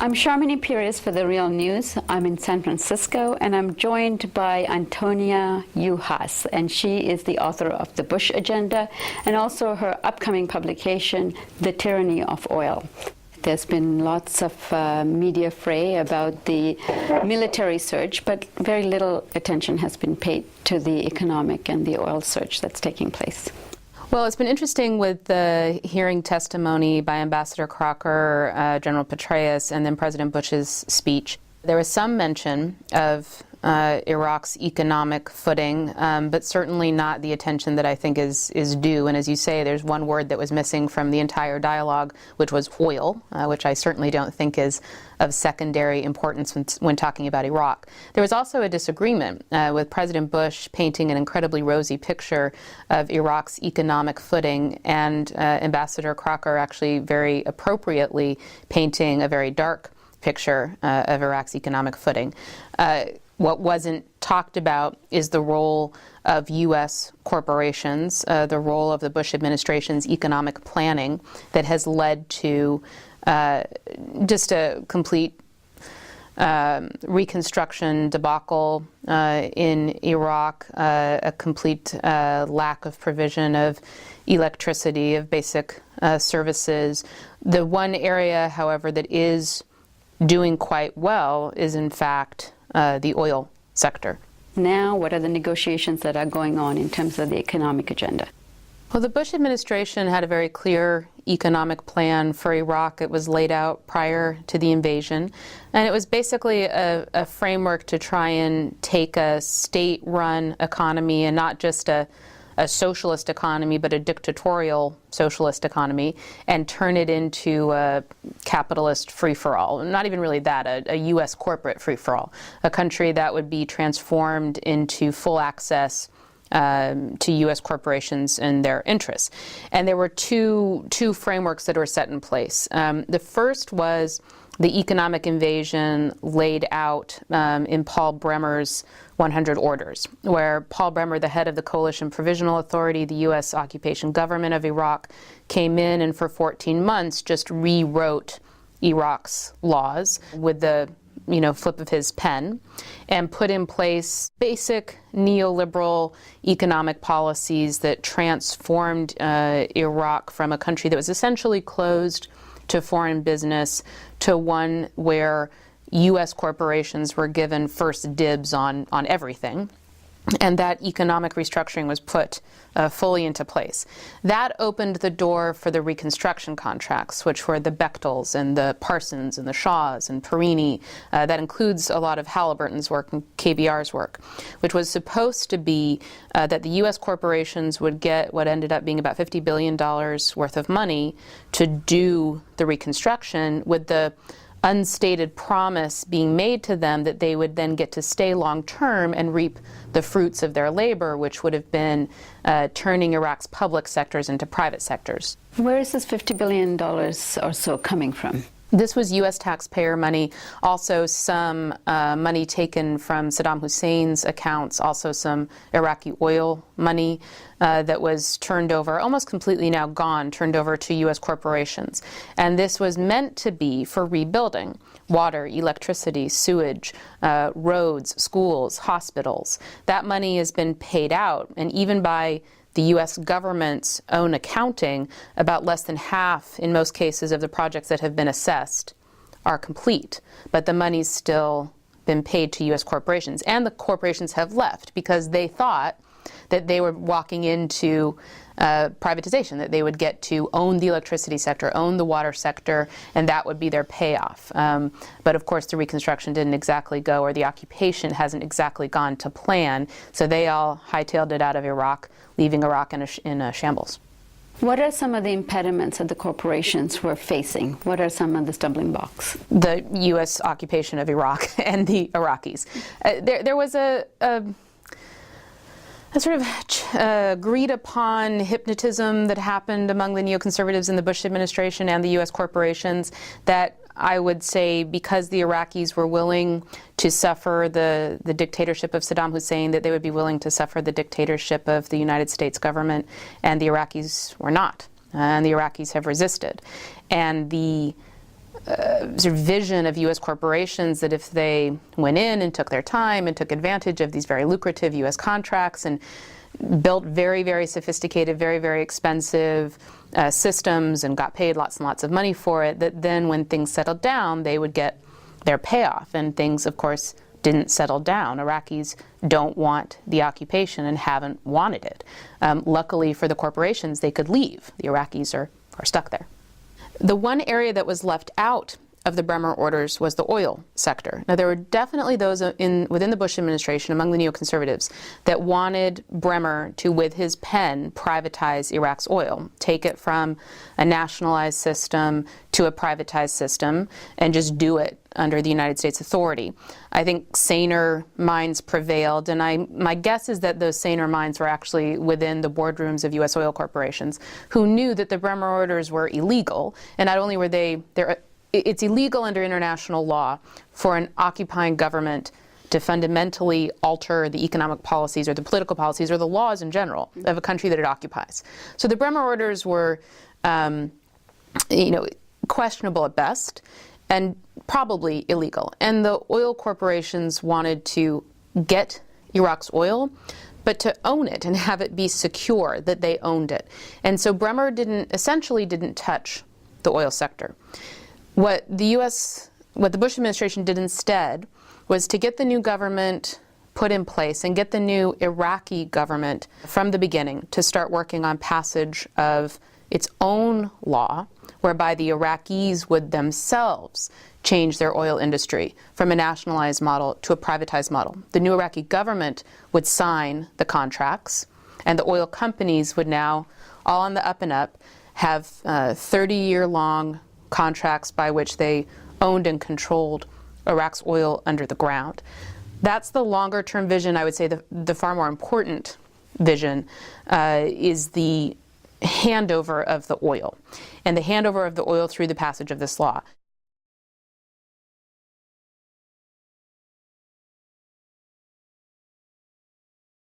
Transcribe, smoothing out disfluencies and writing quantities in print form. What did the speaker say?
I'm Sharmini Pires for The Real News. I'm in San Francisco, and I'm joined by Antonia Juhasz, and she is the author of The Bush Agenda and also her upcoming publication, The Tyranny of Oil. There's been lots of media fray about the military surge, but very little attention has been paid to the economic and the oil surge that's taking place. Well, it's been interesting with the hearing testimony by Ambassador Crocker, General Petraeus, and then President Bush's speech. There was some mention of Iraq's economic footing, but certainly not the attention that I think is due. And as you say, there's one word that was missing from the entire dialogue, which was oil, which I certainly don't think is of secondary importance when talking about Iraq. There was also a disagreement with President Bush painting an incredibly rosy picture of Iraq's economic footing, and Ambassador Crocker actually very appropriately painting a very dark picture of Iraq's economic footing. What wasn't talked about is the role of U.S. corporations, the role of the Bush administration's economic planning that has led to just a complete reconstruction debacle in Iraq, a complete lack of provision of electricity, of basic services. The one area, however, that is doing quite well is, in fact, the oil sector. Now, what are the negotiations that are going on in terms of the economic agenda? Well, the Bush administration had a very clear economic plan for Iraq. It was laid out prior to the invasion, and it was basically a framework to try and take a state-run economy, and not just a socialist economy, but a dictatorial socialist economy, and turn it into a capitalist free-for-all. Not even really that, a U.S. corporate free-for-all. A country that would be transformed into full access to U.S. corporations and their interests. And there were two frameworks that were set in place. The first was the economic invasion laid out in Paul Bremer's 100 Orders, where Paul Bremer, the head of the Coalition Provisional Authority, the U.S. occupation government of Iraq, came in and for 14 months just rewrote Iraq's laws with the flip of his pen, and put in place basic neoliberal economic policies that transformed Iraq from a country that was essentially closed to foreign business to one where U.S. corporations were given first dibs on everything. And that economic restructuring was put fully into place. That opened the door for the reconstruction contracts, which were the Bechtels and the Parsons and the Shaws and Perini. That includes a lot of Halliburton's work and KBR's work, which was supposed to be that the U.S. corporations would get what ended up being about $50 billion worth of money to do the reconstruction, with the unstated promise being made to them that they would then get to stay long term and reap the fruits of their labor, which would have been turning Iraq's public sectors into private sectors. Where is this $50 billion or so coming from? This was U.S. taxpayer money, also some money taken from Saddam Hussein's accounts, also some Iraqi oil money that was turned over, almost completely now gone, turned over to U.S. corporations. And this was meant to be for rebuilding: water, electricity, sewage, roads, schools, hospitals. That money has been paid out, and even by the U.S. government's own accounting, about less than half, in most cases, of the projects that have been assessed are complete. But the money's still been paid to U.S. corporations. And the corporations have left because they thought that they were walking into privatization, that they would get to own the electricity sector, own the water sector, and that would be their payoff. But of course, the reconstruction didn't exactly go, or the occupation hasn't exactly gone to plan, so they all hightailed it out of Iraq, leaving Iraq in a shambles. What are some of the impediments that the corporations were facing? What are some of the stumbling blocks? The U.S. occupation of Iraq and the Iraqis. There was a sort of agreed-upon hypnotism that happened among the neoconservatives in the Bush administration and the U.S. corporations that I would say, because the Iraqis were willing to suffer the dictatorship of Saddam Hussein, that they would be willing to suffer the dictatorship of the United States government, and the Iraqis were not. And the Iraqis have resisted. And the sort of vision of U.S. corporations that if they went in and took their time and took advantage of these very lucrative U.S. contracts and built very, very sophisticated, very, very expensive systems and got paid lots and lots of money for it, that then when things settled down, they would get their payoff. And things, of course, didn't settle down. Iraqis don't want the occupation and haven't wanted it. Luckily for the corporations, they could leave. The Iraqis are stuck there. The one area that was left out of the Bremer orders was the oil sector. Now, there were definitely those within the Bush administration, among the neoconservatives, that wanted Bremer to, with his pen, privatize Iraq's oil, take it from a nationalized system to a privatized system, and just do it under the United States authority. I think saner minds prevailed, and my guess is that those saner minds were actually within the boardrooms of U.S. oil corporations, who knew that the Bremer orders were illegal, and not only were it's illegal under international law for an occupying government to fundamentally alter the economic policies or the political policies or the laws in general of a country that it occupies. So the Bremer orders were, questionable at best and probably illegal. And the oil corporations wanted to get Iraq's oil, but to own it and have it be secure that they owned it. And so Bremer essentially didn't touch the oil sector. What the Bush administration did instead was to get the new government put in place and get the new Iraqi government from the beginning to start working on passage of its own law, whereby the Iraqis would themselves change their oil industry from a nationalized model to a privatized model. The new Iraqi government would sign the contracts, and the oil companies would now, all on the up and up, have 30-year-long contracts by which they owned and controlled Iraq's oil under the ground. That's the longer-term vision. I would say the far more important vision is the handover of the oil, and the handover of the oil through the passage of this law.